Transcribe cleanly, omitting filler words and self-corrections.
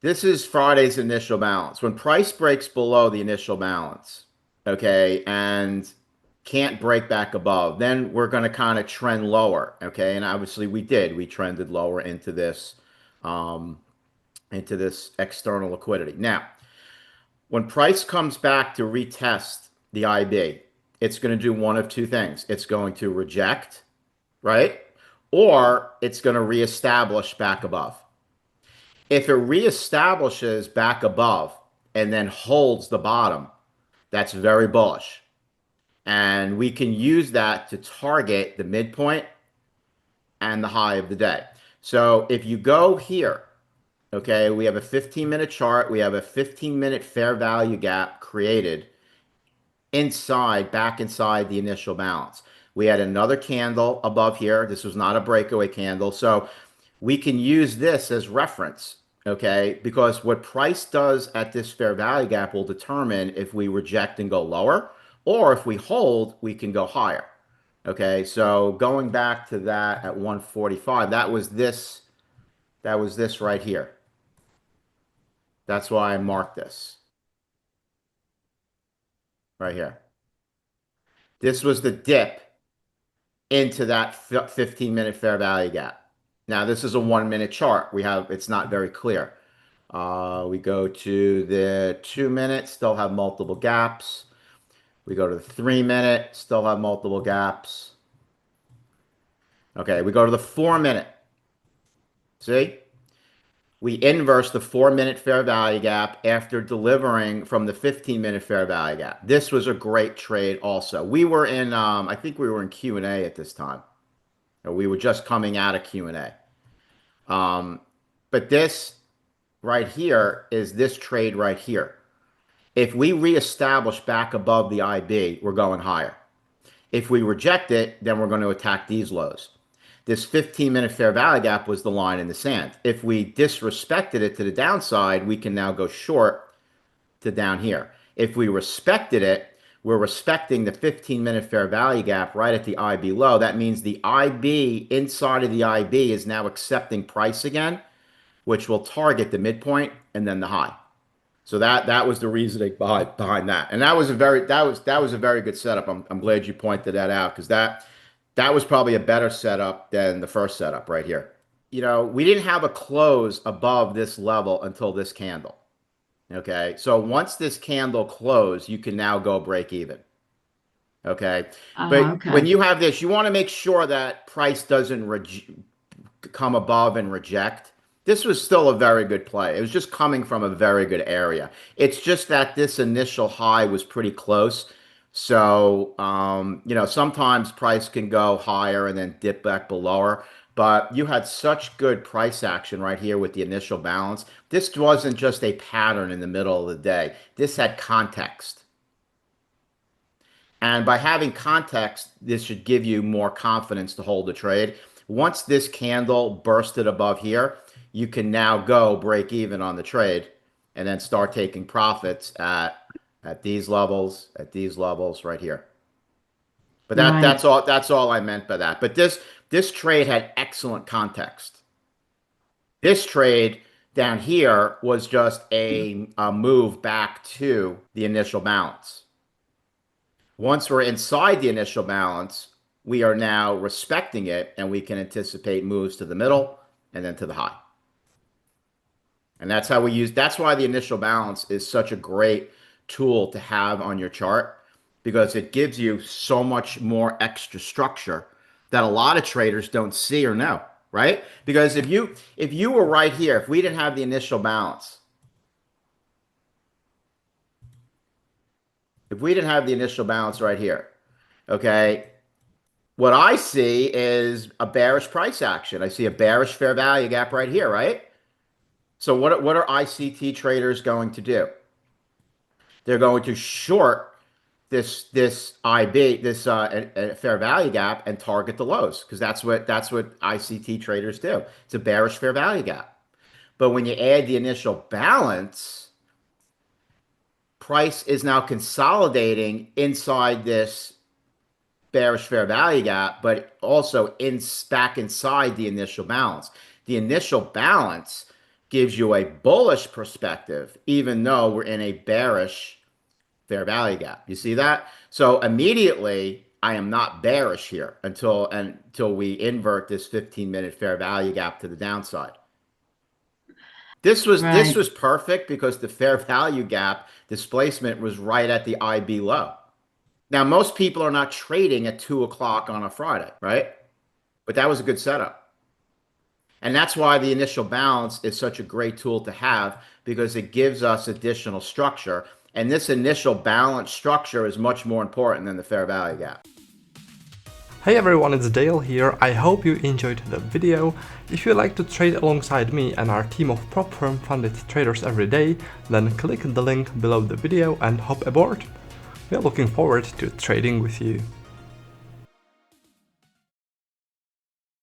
This is Friday's initial balance. When price breaks below the initial balance, okay, and can't break back above, then we're going to kind of trend lower, okay? And obviously we did. We trended lower um, into this external liquidity. Now, when price comes back to retest the IB, it's going to do one of two things. It's going to reject, right? Or it's going to reestablish back above. If it reestablishes back above and then holds the bottom, that's very bullish. And we can use that to target the midpoint and the high of the day. So if you go here, okay, we have a 15-minute chart. We have a 15-minute fair value gap created back inside the initial balance. We had another candle above here. This was not a breakaway candle. So we can use this as reference, okay? Because what price does at this fair value gap will determine if we reject and go lower, or if we hold, we can go higher. Okay, so going back to that at 145, that was this right here. That's why I marked this right here. This was the dip into that 15-minute fair value gap. Now, this is a 1-minute chart. It's not very clear. We go to the 2-minute, still have multiple gaps. We go to the 3-minute, still have multiple gaps. Okay, we go to the 4-minute. See? We inverse the 4-minute fair value gap after delivering from the 15-minute fair value gap. This was a great trade also. We were in, I think we were in Q&A at this time. Or we were just coming out of Q&A. But this right here is this trade right here. If we reestablish back above the IB, we're going higher. If we reject it, then we're going to attack these lows. This 15-minute fair value gap was the line in the sand. If we disrespected it to the downside, we can now go short to down here. If we respected it, we're respecting the 15-minute fair value gap right at the IB low. That means the IB inside of the IB is now accepting price again, which will target the midpoint and then the high. So that was the reasoning behind that, and that was a very good setup. I'm glad you pointed that out because that was probably a better setup than the first setup right here. You know, we didn't have a close above this level until this candle. Okay, so once this candle closed, you can now go break even. Okay, but when Okay. you have this, you want to make sure that price doesn't come above and reject. This was still a very good play. It was just coming from a very good area. It's just that this initial high was pretty close. So, you know, sometimes price can go higher and then dip back below. But you had such good price action right here with the initial balance. This wasn't just a pattern in the middle of the day. This had context. And by having context, this should give you more confidence to hold the trade. Once this candle bursted above here, you can now go break even on the trade and then start taking profits at these levels right here. But Right. that's all I meant by that. But this trade had excellent context. This trade down here was just a move back to the initial balance. Once we're inside the initial balance, we are now respecting it and we can anticipate moves to the middle and then to the high. And that's why the initial balance is such a great tool to have on your chart because it gives you so much more extra structure that a lot of traders don't see or know, right? Because if you were right here, if we didn't have the initial balance, if we didn't have the initial balance right here, okay, what I see is a bearish price action. I see a bearish fair value gap right here, right? So what are ICT traders going to do? They're going to short this IB, this a fair value gap and target the lows because that's what ICT traders do. It's a bearish fair value gap. But when you add the initial balance, price is now consolidating inside this bearish fair value gap, but also back inside the initial balance. The initial balance gives you a bullish perspective, even though we're in a bearish fair value gap. You see that? So immediately, I am not bearish here until we invert this 15-minute fair value gap to the downside. This Right. was perfect because the fair value gap displacement was right at the IB low. Now, most people are not trading at 2 o'clock on a Friday, right? But that was a good setup. And that's why the initial balance is such a great tool to have, because it gives us additional structure. And this initial balance structure is much more important than the fair value gap. Hey everyone, it's Dale here. I hope you enjoyed the video. If you like to trade alongside me and our team of prop firm funded traders every day, then click the link below the video and hop aboard. We are looking forward to trading with you.